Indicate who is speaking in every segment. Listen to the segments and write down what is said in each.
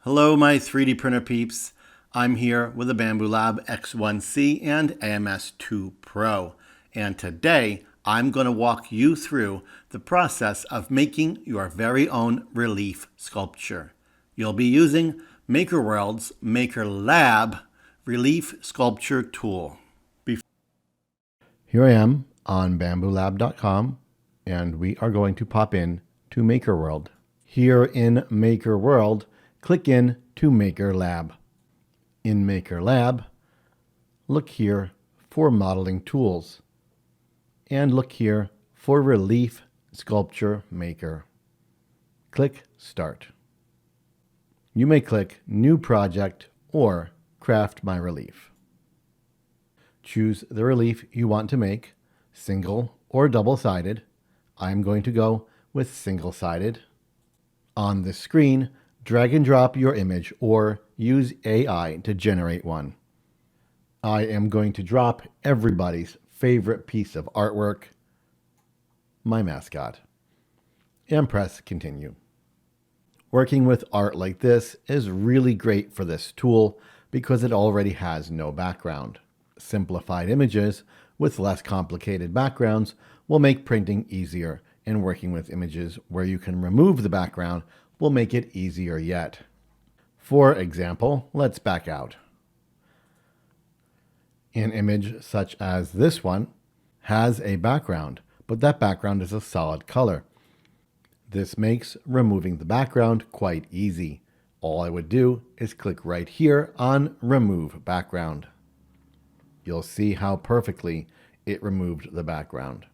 Speaker 1: Hello, my 3D printer peeps. I'm here with the Bambu Lab X1C and AMS 2 Pro. And today, I'm going to walk you through the process of making your very own relief sculpture. You'll be using MakerWorld's Maker Lab Relief Sculpture Tool. Here I am on bambulab.com, and we are going to pop in to MakerWorld. Here in MakerWorld, click in to Maker Lab. In Maker Lab, look here for modeling tools, and look here for Relief Sculpture Maker. Click Start. You may click New Project or Craft My Relief. Choose the relief you want to make, single or double-sided. I'm going to go with single-sided. On the screen, drag and drop your image or use AI to generate one. I am going to drop everybody's favorite piece of artwork, my mascot, and press Continue. Working with art like this is really great for this tool because it already has no background. Simplified images with less complicated backgrounds will make printing easier, and working with images where you can remove the background will make it easier yet. For example, let's back out. An image such as this one has a background, but that background is a solid color. This makes removing the background quite easy. All I would do is click right here on Remove Background. You'll see how perfectly it removed the background.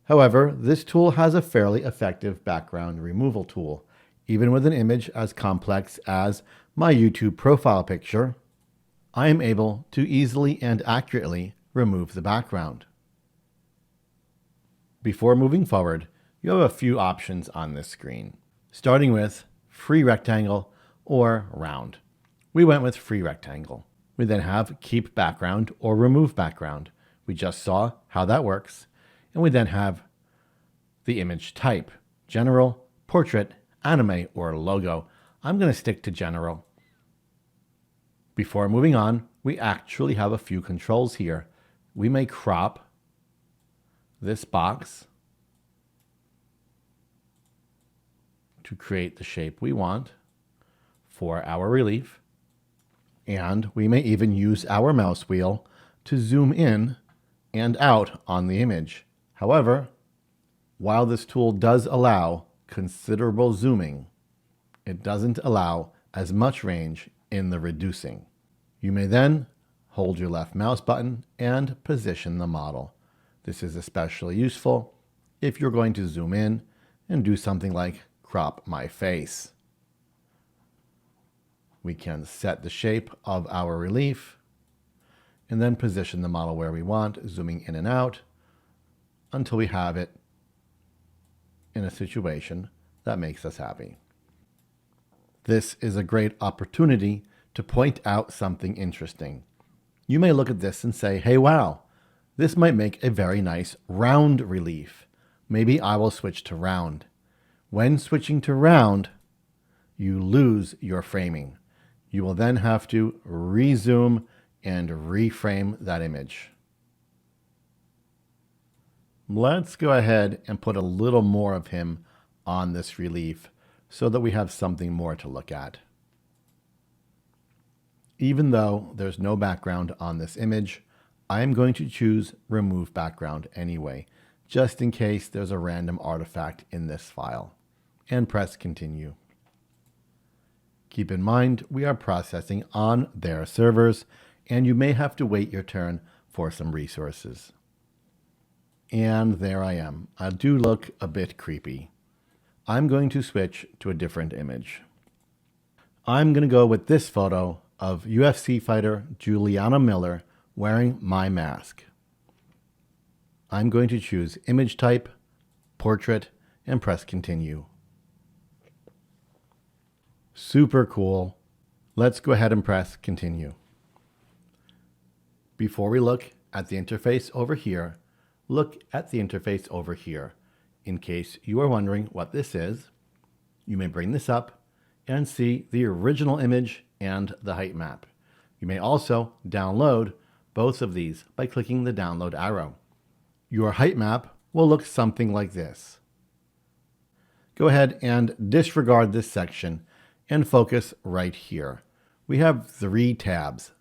Speaker 1: However, this tool has a fairly effective background removal tool. Even with an image as complex as my YouTube profile picture, I am able to easily and accurately remove the background. Before moving forward, you have a few options on this screen, starting with free rectangle or round. We went with free rectangle. We then have keep background or remove background. We just saw how that works. And we then have the image type, general, portrait, anime, or logo. I'm going to stick to general. Before moving on, we actually have a few controls here. We may crop this box to create the shape we want for our relief. And we may even use our mouse wheel to zoom in and out on the image. However, while this tool does allow considerable zooming, it doesn't allow as much range in the reducing. You may then hold your left mouse button and position the model. This is especially useful if you're going to zoom in and do something like crop my face. We can set the shape of our relief and then position the model where we want, zooming in and out until we have it in a situation that makes us happy. This is a great opportunity to point out something interesting. You may look at this and say, hey, wow, this might make a very nice round relief. Maybe I will switch to round. When switching to round, you lose your framing. You will then have to rezoom and reframe that image. Let's go ahead and put a little more of him on this relief so that we have something more to look at. Even though there's no background on this image, I'm going to choose Remove Background anyway, just in case there's a random artifact in this file, and press Continue. Keep in mind, we are processing on their servers, and you may have to wait your turn for some resources. And there I am. I do look a bit creepy. I'm going to switch to a different image. I'm going to go with this photo of UFC fighter Juliana Miller wearing my mask. I'm going to choose Image Type, Portrait, and press Continue. Super cool. Let's go ahead and press Continue. Before we look at the interface over here, look at the interface over here. In case you are wondering what this is, you may bring this up and see the original image and the height map. You may also download both of these by clicking the download arrow. Your height map will look something like this. Go ahead and disregard this section and focus right here. We have 3 tabs: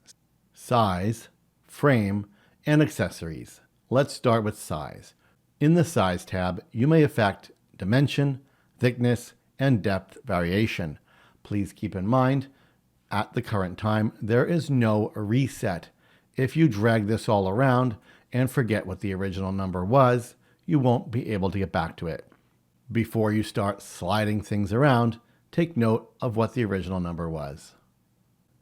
Speaker 1: size, frame, and accessories. Let's start with size. In the size tab, you may affect dimension, thickness, and depth variation. Please keep in mind, at the current time, there is no reset. If you drag this all around and forget what the original number was, you won't be able to get back to it. Before you start sliding things around, take note of what the original number was.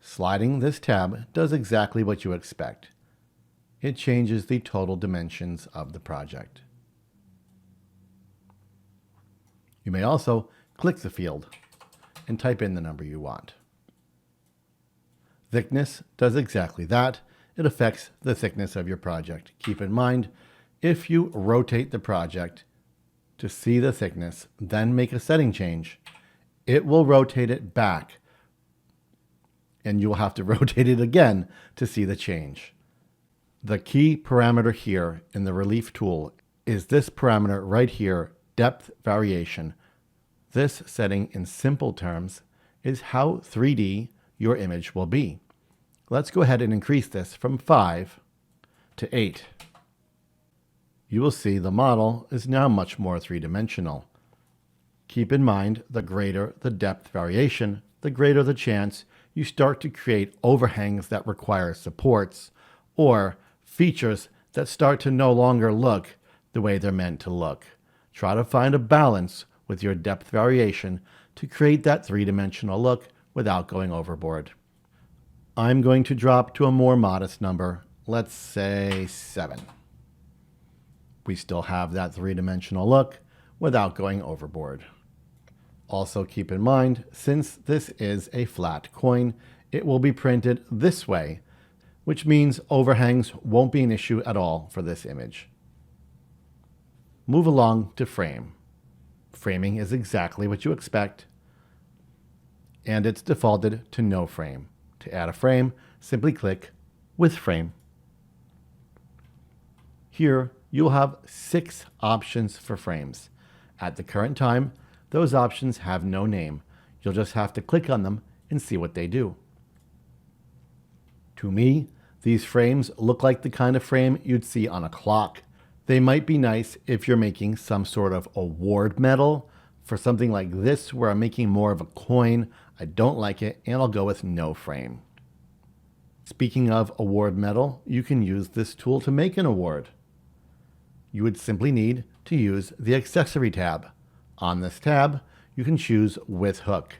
Speaker 1: Sliding this tab does exactly what you expect. It changes the total dimensions of the project. You may also click the field and type in the number you want. Thickness does exactly that. It affects the thickness of your project. Keep in mind, if you rotate the project to see the thickness, then make a setting change, it will rotate it back, and you will have to rotate it again to see the change. The key parameter here in the relief tool is this parameter right here, depth variation. This setting, in simple terms, is how 3D your image will be. Let's go ahead and increase this from 5 to 8. You will see the model is now much more three-dimensional. Keep in mind, the greater the depth variation, the greater the chance you start to create overhangs that require supports or features that start to no longer look the way they're meant to look. Try to find a balance with your depth variation to create that three-dimensional look without going overboard. I'm going to drop to a more modest number, let's say 7. We still have that three-dimensional look without going overboard. Also keep in mind, since this is a flat coin, it will be printed this way, which means overhangs won't be an issue at all for this image. Move along to frame. Framing is exactly what you expect, and it's defaulted to no frame. To add a frame, simply click with frame. Here, you'll have 6 options for frames. At the current time, those options have no name. You'll just have to click on them and see what they do. To me, these frames look like the kind of frame you'd see on a clock. They might be nice if you're making some sort of award medal. For something like this, where I'm making more of a coin, I don't like it, and I'll go with no frame. Speaking of award medal, you can use this tool to make an award. You would simply need to use the accessory tab. On this tab, you can choose with hook.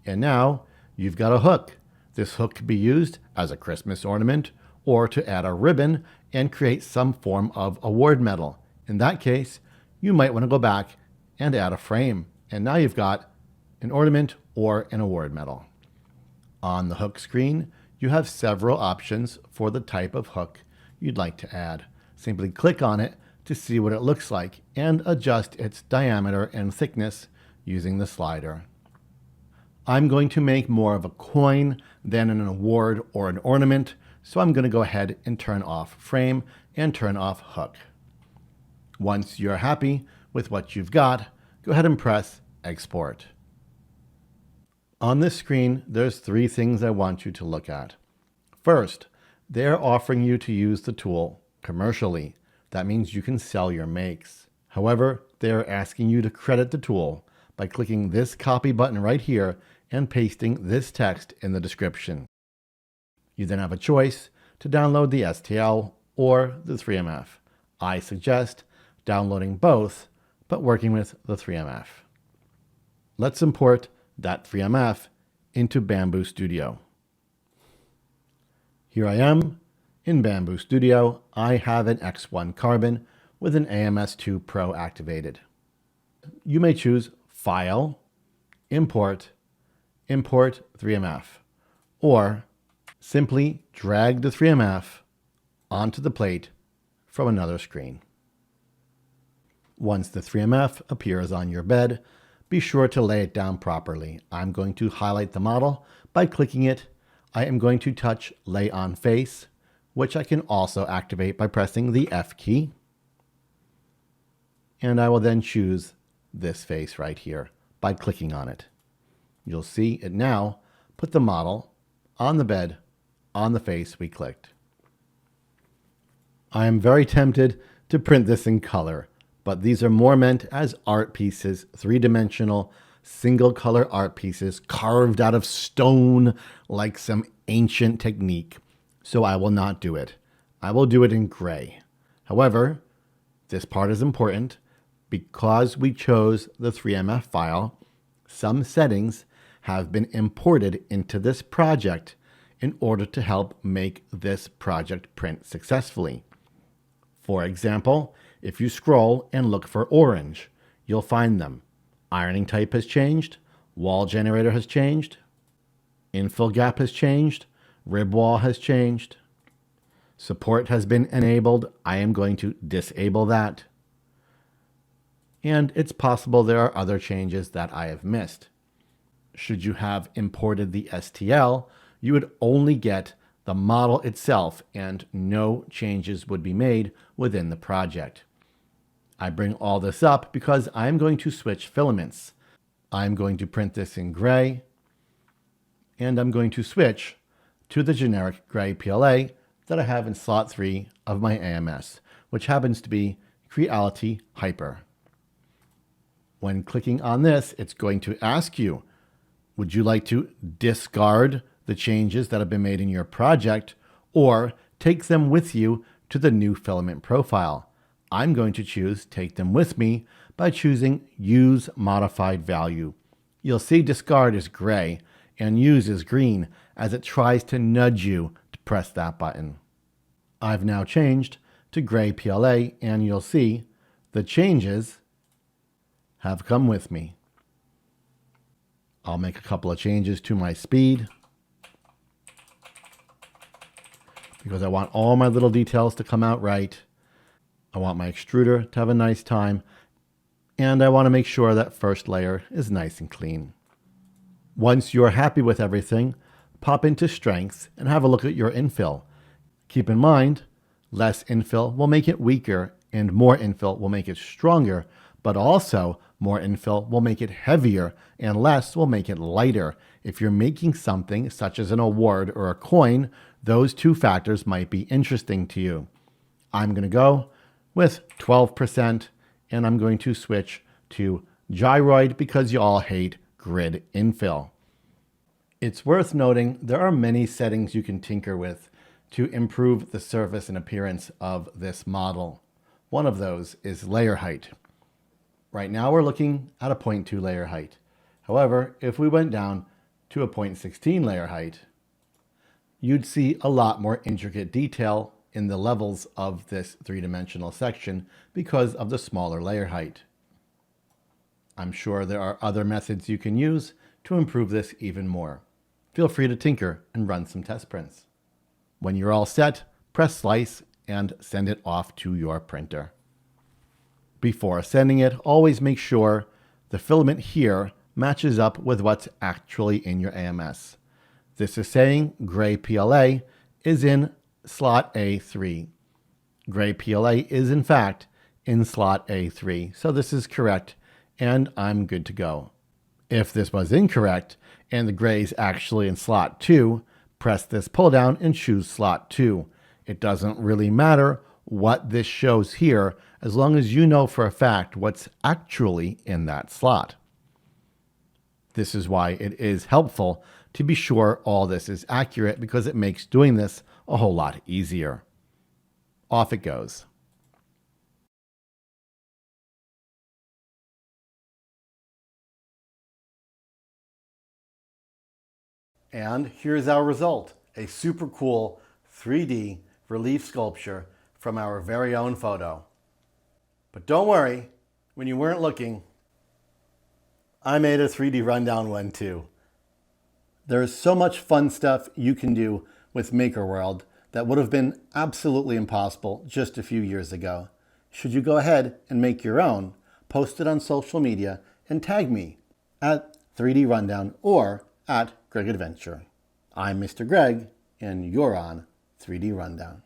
Speaker 1: And now you've got a hook. This hook could be used as a Christmas ornament or to add a ribbon and create some form of award medal. In that case, you might want to go back and add a frame. And now you've got an ornament or an award medal. On the hook screen, you have several options for the type of hook you'd like to add. Simply click on it to see what it looks like and adjust its diameter and thickness using the slider. I'm going to make more of a coin than an award or an ornament, so I'm going to go ahead and turn off frame and turn off hook. Once you're happy with what you've got, go ahead and press export. On this screen, there's 3 things I want you to look at. First, they're offering you to use the tool commercially. That means you can sell your makes. However, they're asking you to credit the tool by clicking this copy button right here and pasting this text in the description. You then have a choice to download the STL or the 3MF. I suggest downloading both, but working with the 3MF. Let's import that 3MF into Bambu Studio. Here I am in Bambu Studio. I have an X1 Carbon with an AMS2 Pro activated. You may choose File, Import, Import 3MF, or simply drag the 3MF onto the plate from another screen. Once the 3MF appears on your bed, be sure to lay it down properly. I'm going to highlight the model by clicking it. I am going to touch Lay on Face, which I can also activate by pressing the F key. And I will then choose this face right here by clicking on it. You'll see it now put the model on the bed on the face we clicked. I am very tempted to print this in color, but these are more meant as art pieces, three-dimensional, single color art pieces carved out of stone like some ancient technique. So I will not do it. I will do it in gray. However, this part is important. Because we chose the 3MF file, some settings have been imported into this project in order to help make this project print successfully. For example, if you scroll and look for orange, you'll find them. Ironing type has changed, wall generator has changed, infill gap has changed, rib wall has changed, support has been enabled. I am going to disable that. And it's possible there are other changes that I have missed. Should you have imported the STL, you would only get the model itself and no changes would be made within the project. I bring all this up because I'm going to switch filaments. I'm going to print this in gray, and I'm going to switch to the generic gray PLA that I have in slot 3 of my AMS, which happens to be Creality Hyper. When clicking on this, it's going to ask you, would you like to discard the changes that have been made in your project or take them with you to the new filament profile? I'm going to choose Take Them With Me by choosing Use Modified Value. You'll see discard is gray and use is green as it tries to nudge you to press that button. I've now changed to gray PLA and you'll see the changes have come with me. I'll make a couple of changes to my speed because I want all my little details to come out right. I want my extruder to have a nice time, and I want to make sure that first layer is nice and clean. Once you're happy with everything, pop into Strengths and have a look at your infill. Keep in mind, less infill will make it weaker and more infill will make it stronger, but also more infill will make it heavier and less will make it lighter. If you're making something such as an award or a coin, those two factors might be interesting to you. I'm going to go with 12% and I'm going to switch to gyroid because you all hate grid infill. It's worth noting there are many settings you can tinker with to improve the surface and appearance of this model. One of those is layer height. Right now we're looking at a 0.2 layer height. However, if we went down to a 0.16 layer height, you'd see a lot more intricate detail in the levels of this three-dimensional section because of the smaller layer height. I'm sure there are other methods you can use to improve this even more. Feel free to tinker and run some test prints. When you're all set, press slice and send it off to your printer. Before sending it, always make sure the filament here matches up with what's actually in your AMS. This is saying gray PLA is in slot A3. Gray PLA is in fact in slot A3, so this is correct and I'm good to go. If this was incorrect and the gray is actually in slot 2, press this pull down and choose slot 2. It doesn't really matter what this shows here as long as you know for a fact what's actually in that slot. This is why it is helpful to be sure all this is accurate because it makes doing this a whole lot easier. Off it goes. And here's our result, a super cool 3D relief sculpture from our very own photo. But don't worry, when you weren't looking, I made a 3D rundown one too. There is so much fun stuff you can do with MakerWorld that would have been absolutely impossible just a few years ago. Should you go ahead and make your own, post it on social media, and tag me at 3D Rundown or at Greg Adventure. I'm Mr. Greg, and you're on 3D Rundown.